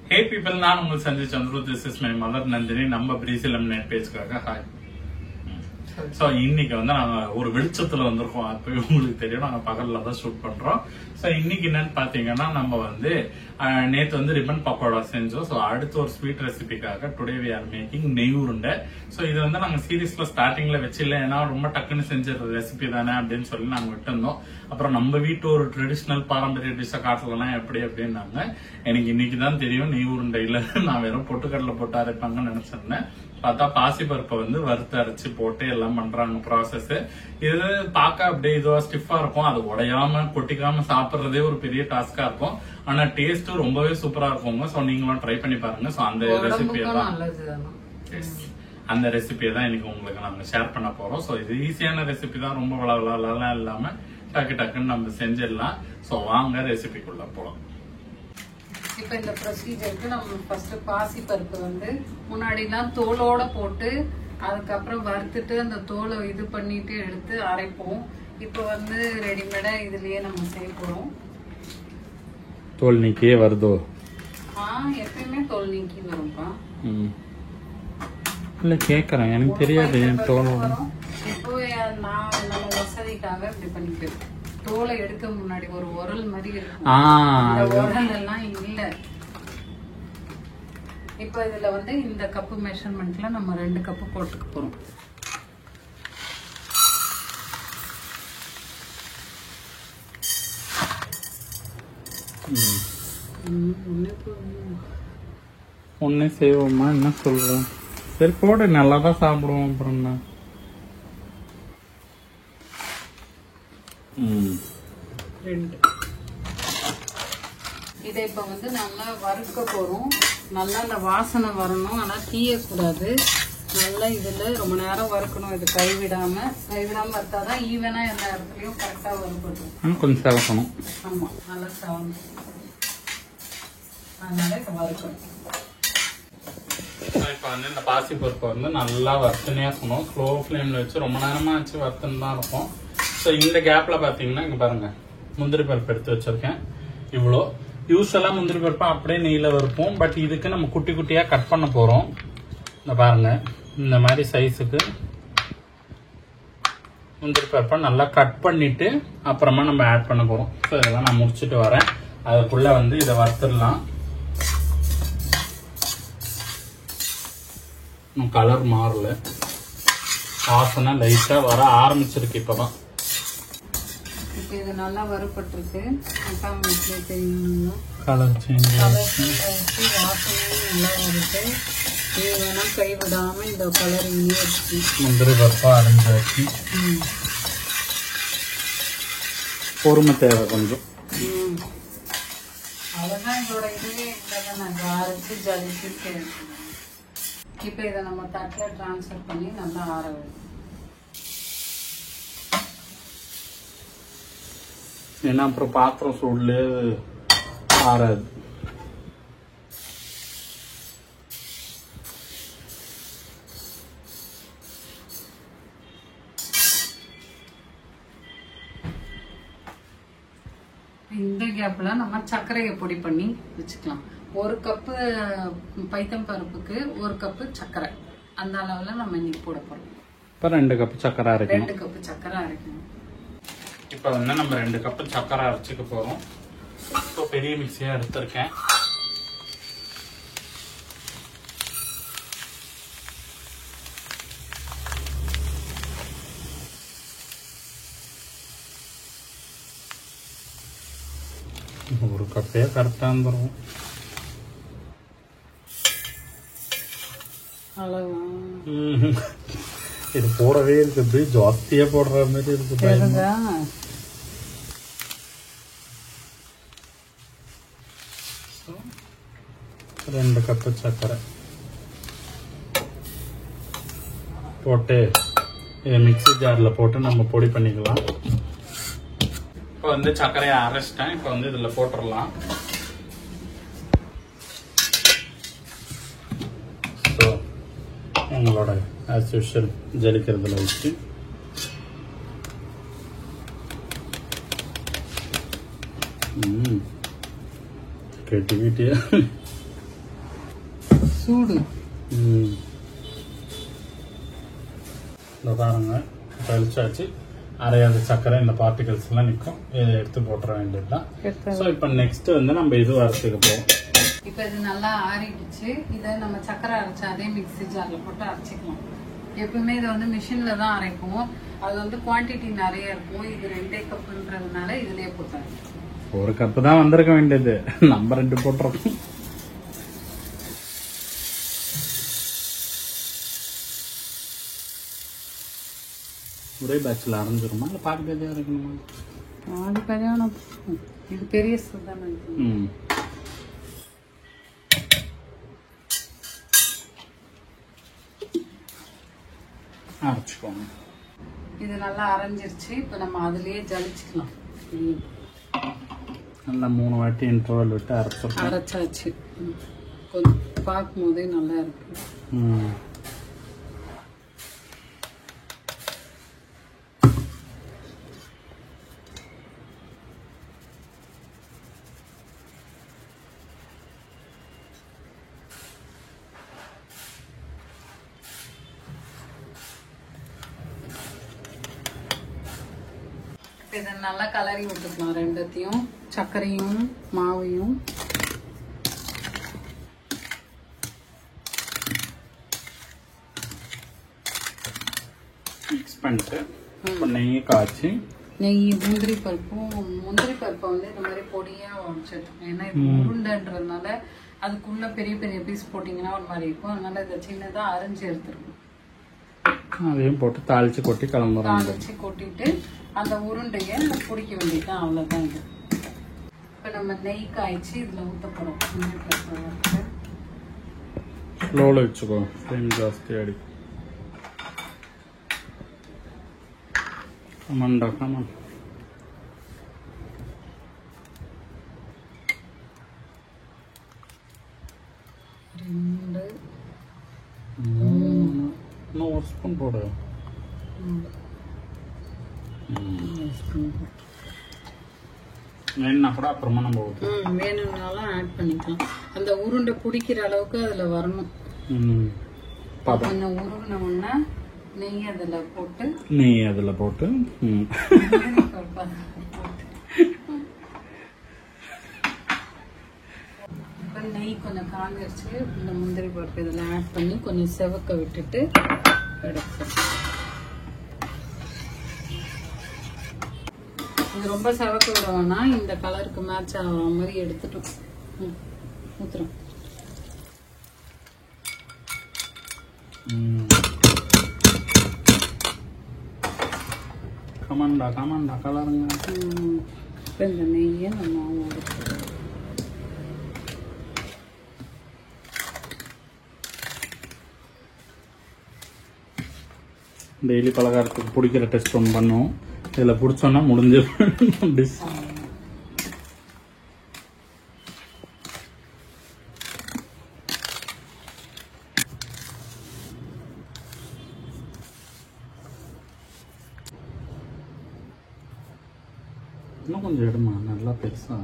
Hey people, நான் உங்கள் Sanjay Chandru. This is my mother Nandini. நம்ம பிரீசில் எம்நெட் பேஜ்க்காக ஹாய். ஸோ இன்னைக்கு வந்து நாங்கள் ஒரு வெளிச்சத்தில் வந்திருக்கோம். அப்போ உங்களுக்கு தெரியும், நாங்கள் பகலில் தான் ஷூட் பண்ணுறோம். ஸோ இன்னைக்கு என்னன்னு பார்த்தீங்கன்னா, நம்ம வந்து நேற்று வந்து ரிப்பன் பக்கோடா செஞ்சோம். ஸோ அடுத்து ஒரு ஸ்வீட் ரெசிபிக்காக டுடே வி ஆர் மேக்கிங் நெய் உருண்டை. ஸோ இது வந்து நாங்கள் சீரீஸ்ல ஸ்டார்டிங்ல வச்சில்ல, ஏன்னா ரொம்ப டக்குன்னு செஞ்ச ரெசிபி தானே அப்படின்னு சொல்லி நாங்கள் விட்டுருந்தோம். அப்புறம் நம்ம வீட்டு ஒரு ட்ரெடிஷ்னல் பாரம்பரிய டிஷ்ஷை காட்டலாம் எப்படி அப்படின்னாங்க. எனக்கு இன்னைக்கு தான் தெரியும் நெய் உருண்டையில நான் வெறும் பொட்டுக்கடலை போட்டு அரைப்பாங்கன்னு நினைச்சிருந்தேன். பார்த்தா பாசி பருப்பை வந்து வறுத்து அரைச்சு போட்டு எல்லாம் பண்றாங்க ப்ராசஸ். இது பார்க்க அப்படியே இதுவா ஸ்டிஃபா இருக்கும். அது உடையாம கொட்டிக்காம சாப்பிடுறதே ஒரு பெரிய டாஸ்கா இருக்கும். ஆனா டேஸ்ட் ரொம்பவே சூப்பரா இருக்குங்க. சோ நீங்களும் ட்ரை பண்ணி பாருங்க. சோ அந்த ரெசிபியை தான் இன்னைக்கு உங்களுக்கு நாங்க ஷேர் பண்ண போறோம். சோ இது ஈஸியான ரெசிபி தான், ரொம்ப வளவலாம் இல்லாம டக்கு டக்குன்னு நம்ம செஞ்சிடலாம். சோ வாங்க ரெசிபிக்குள்ள போலாம். இப்ப இந்த ப்ரொசீஜருக்கு நம்ம ஃபர்ஸ்ட் பாசி பருப்பு வந்து முன்னாடிலாம் தோலோட போட்டு அதுக்கப்புறம் வறுத்துட்டு அந்த தோலை இது பண்ணிட்டு எடுத்து அரைப்போம். இப்ப வந்து ரெடிமேடா இதுலயே நம்ம செய்ய போறோம். தோல் நீக்கியே வருதோ? எப்பயுமே தோல் நீக்கி வரும்பா. இல்ல கேக்குறேன், எனக்கு தெரியாது. இப்போ நான் நம்ம வசதிக்காக இப்படி பண்ணிக்கிறேன். தோலை எடுக்க முன்னாடி ஒரு உரல் மாதிரி இருக்கும். உரல் எல்லாம் இல்ல. இப்ப இதுல வந்து இந்த கப்பு மெஷர்மெண்ட்ல நம்ம 2 கப்பு போட்டுக்க போறோம். ஒன்னே செய்வோமா? என்ன சொல்றோம்? சரி போட, நல்லாதான் சாப்பிடுவோம். அப்புறம் என்ன? இதை இப்ப வந்து நல்லா வறுக்க போறோம். நல்லா அந்த வாசனை வரணும். ஆனா தீயக்கூடாது. நல்லா இதுல ரொம்ப நேரம் வறுக்கணும். இது கைவிடாம வறுத்தாதான் ஈவனா எல்லா இடத்துலயும் கரெக்டா வறுக்கணும். கொஞ்சம் செவக்கணும். ஆமா, நல்லா செவணும். அதனால இப்ப வறுக்கணும். இப்ப வந்து இந்த பாசி பருப்பை வந்து நல்லா வறுத்துனே இருக்கணும். ஸ்லோ ஃபிளேம்ல வச்சு ரொம்ப நேரமா வச்சு வறுத்துன்னு தான் இருக்கும். ஸோ இந்த கேப்ல பாத்தீங்கன்னா இங்க பாருங்க, முந்திரி பருப்பு எடுத்து வச்சிருக்கேன். இவ்வளோ யூஸ்வலா முந்திரி பருப்பை அப்படியே நெய்ல வறுப்போம். பட் இதுக்கு நம்ம குட்டி குட்டியா கட் பண்ண போறோம். இந்த பாருங்க, இந்த மாதிரி சைஸுக்கு முந்திரி பருப்பை நல்லா கட் பண்ணிட்டு அப்புறமா நம்ம ஆட் பண்ண போறோம். ஸோ இதெல்லாம் நான் முடிச்சுட்டு வரேன். அதுக்குள்ள வந்து இதை வறுத்துடலாம். கலர் மாறல, வாசனை லைட்டா வர ஆரம்பிச்சிருக்கு இப்பதான். இப்ப இது நல்லா வறுபட்டிருக்கு. கலர் சேஞ்ச் ஆயிடுச்சு. வாசனையும் நல்லா வருது. இது வேணா கைவிடாம இந்த கலர் இங்கே இருக்கு. முந்திரி பருப்பா அரைஞ்சாச்சு. பொறுமை தேவை கொஞ்சம். அவ்வளவுதான். இதோட இதுவே இல்லைதான், அரைச்சு ஜலிச்சு. இப்ப இதை நம்ம தட்டுல டிரான்ஸ்ஃபர் பண்ணி நல்லா ஆற வைக்கணும். ஏன்னா அப்புறம் பாத்திரம் சூடுல ஆறாது. இந்த கேப்ல நம்ம சர்க்கரையை பொடி பண்ணி வச்சுக்கலாம். 1 கப்பு பைத்தம் பருப்புக்கு 1 கப்பு சர்க்கரை, அந்த அளவுல நம்ம இன்னைக்கு போட போறோம். இப்ப 2 கப்பு சர்க்கரை அரைக்கணும். 2 கப்பு சர்க்கரை அரைக்கணும். இப்ப வந்து நம்ம 2 கப்பு சர்க்கரை அரைச்சிக்க போறோம். இப்போ பெரிய மிக்சியா எடுத்திருக்கேன். ஒரு கப்பே கரெக்டா வந்துடும். இது போடவே இருக்குது, ஜாஸ்தியா போடுற மாதிரி இருக்கு. 2 கப்பு சர்க்கரை போட்டு மிக்ஸி ஜார்ல போட்டு நம்ம பொடி பண்ணிக்கலாம். இப்போ வந்து சர்க்கரையை அரைச்சிட்டேன். இப்போ வந்து இதுல போட்டுடலாம். ஸோ உங்களோட ஆஸ் யூஷுவல் ஜலிக்கிறதுல வச்சு creativity. சூடு. இந்த பாருங்க தெளிச்சாச்சு. அரையாத சக்கரை இந்த பார்ட்டிகல்ஸ் எல்லாம் நிற்கும். இதை எடுத்து போட்டுற வேண்டியதுதான். ஸோ இப்போ நெக்ஸ்ட் வந்து நம்ம இது வறுத்துக்க போவோம். இப்போ இது நல்லா ஆறிடுச்சு. இதை நம்ம சக்கரை அரைச்சா அதே மிக்ஸி ஜார்ல போட்டு அரைச்சிக்கலாம். எப்பவுமே இதை வந்து மிஷின்ல தான் அரைப்போம். அது வந்து குவான்டிட்டி நிறைய இருக்கும். இது 2 கப்புன்றதுனால இதுலயே போட்டாங்க. 1 கப்பு தான் வந்திருக்க வேண்டியது, நம்ம 2 போட்டுருக்கோம். ஒரே பேட்சில் அரைஞ்சிருமா இல்லை பாதி பேஜாக இருக்கணுமா? பாதி பேஜாக. இது பெரிய சுதான. அரைச்சிக்கோங்க. இது நல்லா அரைஞ்சிருச்சு. இப்போ நம்ம அதுலயே ஜலிச்சுக்கலாம். நல்லா 3 வாட்டி இன்டர்வல் விட்டு அரைச்சாச்சு. கொஞ்சம் பார்க்கும் போதே நல்லா இருக்கு. இதை நல்லா கலரி விட்டுக்கலாம். ரெண்டத்தையும், சர்க்கரையும் மாவையும். மிக்ஸ் பண்ணிட்டு நெய் காய்ச்சி, நெய் முந்திரி பருப்பை வந்து இந்த மாதிரி பொடியா உடைச்சிருக்கோம். ஏன்னா இது உருண்டைன்றதுனால அதுக்குள்ள பெரிய பெரிய பீஸ் போட்டீங்கன்னா ஒரு மாதிரி இருக்கும். அதனால இதை சின்னதா அரைஞ்சு எடுத்துருக்கோம். அதையும் போட்டு தாளிச்சு கொட்டி கிளம்புறோம். தாளிச்சு கொட்டிட்டு அந்த உருண்டையை பிடிக்க வேண்டியதுதான். அவ்வளவுதான். இது இப்ப நம்ம நெய் காய்ச்சி இதுல ஊத்த போறோம். ஸ்லோல வச்சுக்கோ, ஃப்ளேம் ஜாஸ்தி அடி. கமான்டா கமான். இன்னும் 1 ஸ்பூன் போடு. வேணும்னா கூட அப்புறமா நம்ம வேணும்னாலும் ஆட் பண்ணிக்கலாம். அந்த உருண்டை பிடிக்கிற அளவுக்கு அதுல வரணும். கொஞ்சம் உருகின உடனே நெய் அதுல போட்டு நெய் கொஞ்சம் காஞ்சிருச்சு. இந்த முந்திரி பருப்பு இதுல ஆட் பண்ணி கொஞ்சம் செவக்க விட்டுட்டு எடுத்துக்கலாம். இது ரொம்ப செவக்க விடுவோம்னா இந்த கலருக்கு மேட்ச் ஆகிற மாதிரி எடுத்துட்டோம். ஊத்துறோம். கமாண்டா கலருங்க. இப்போ இந்த நெய்யை நம்ம டெய்லி பலகாரத்துக்கு பிடிக்கிற டெஸ்ட் ஒன்று பண்ணுவோம். இதில் பிடிச்சோன்னா முடிஞ்சு டிஷ். இன்னும் கொஞ்சம் எடுமா, நல்லா பெருசா.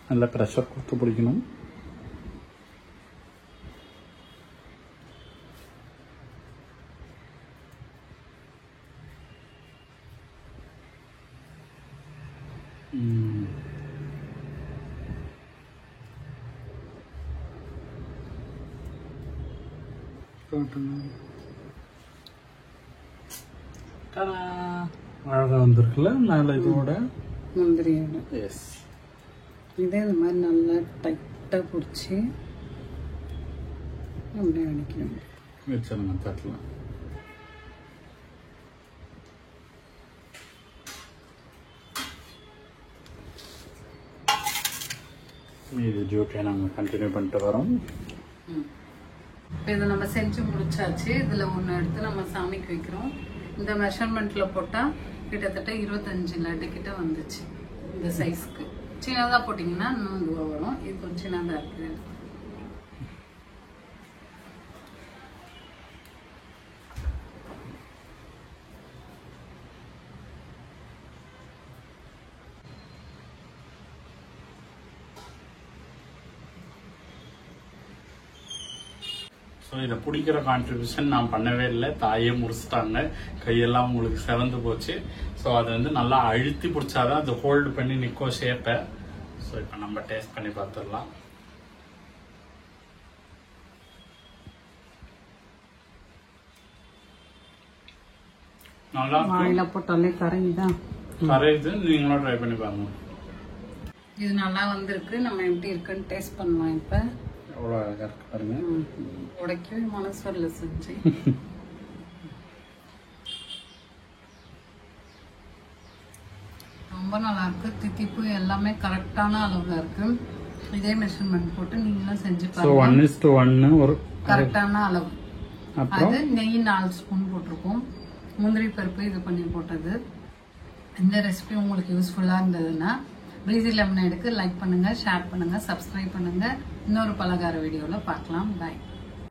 நல்லா ப்ரெஷர் கொடுத்து பிடிக்கணும். அழகா வந்திருக்குல்ல மேல இதோட முந்திரியோட. எஸ், இதே இந்த மாதிரி நல்லா டைட்டா பிடிச்சி அப்படியே அடிக்கணும். வச்சிருங்க தட்டில். இது ஜோக்கே நாங்கள் கண்டினியூ பண்ணிட்டு வரோம். இதை நம்ம செஞ்சு முடிச்சாச்சு. இதில் ஒன்று எடுத்து நம்ம சாமிக்கு வைக்கிறோம். இந்த மெஷர்மெண்ட்ல போட்டால் கிட்டத்தட்ட 25 லட்டு கிட்ட வந்துச்சு. இந்த சைஸ்க்கு சின்னதாக போட்டிங்கன்னா இன்னும் இதுவாக வரும். இது கொஞ்சம் சின்னதாக இருக்குது. ஸோ இதை பிடிக்கிற கான்ட்ரிபியூஷன் நான் பண்ணவே இல்லை, தாயே முடிச்சிட்டாங்க. கையெல்லாம் உங்களுக்கு செவந்து போச்சு. ஸோ அது வந்து நல்லா அழுத்தி பிடிச்சாதான் அது ஹோல்டு பண்ணி நிற்கும் ஷேப்பை. ஸோ இப்போ நம்ம டேஸ்ட் பண்ணி பார்த்துடலாம். நல்லா வாயில போட்டாலே கரையுதான். கரையுது, நீங்களும் ட்ரை பண்ணி பாருங்க. இது நல்லா வந்திருக்கு. நம்ம எப்படி இருக்குன்னு டேஸ்ட் பண்ணலாம். இப்ப எவ்வளோ அழகா இருக்கு பாருங்க. உடைக்கவே மனசு வரல செஞ்சு. ரொம்ப நல்லா இருக்கு. தித்திப்பு எல்லாமே கரெக்டான அளவுல இருக்கு. இதே மெஷர்மெண்ட் போட்டு நீங்களும் செஞ்சு பாருங்க. 1:1 ஒரு கரெக்டான அளவு. அது நெய் 4 ஸ்பூன் போட்டிருக்கோம். முந்திரி பருப்பு இது பண்ணி போட்டது. இந்த ரெசிபி உங்களுக்கு யூஸ்ஃபுல்லா இருந்ததுன்னா பிரீசி லெமனேடுக்கு லைக் பண்ணுங்க, ஷேர் பண்ணுங்க, சப்ஸ்கிரைப் பண்ணுங்க. இன்னொரு பலகார வீடியோல பார்க்கலாம். பாய்.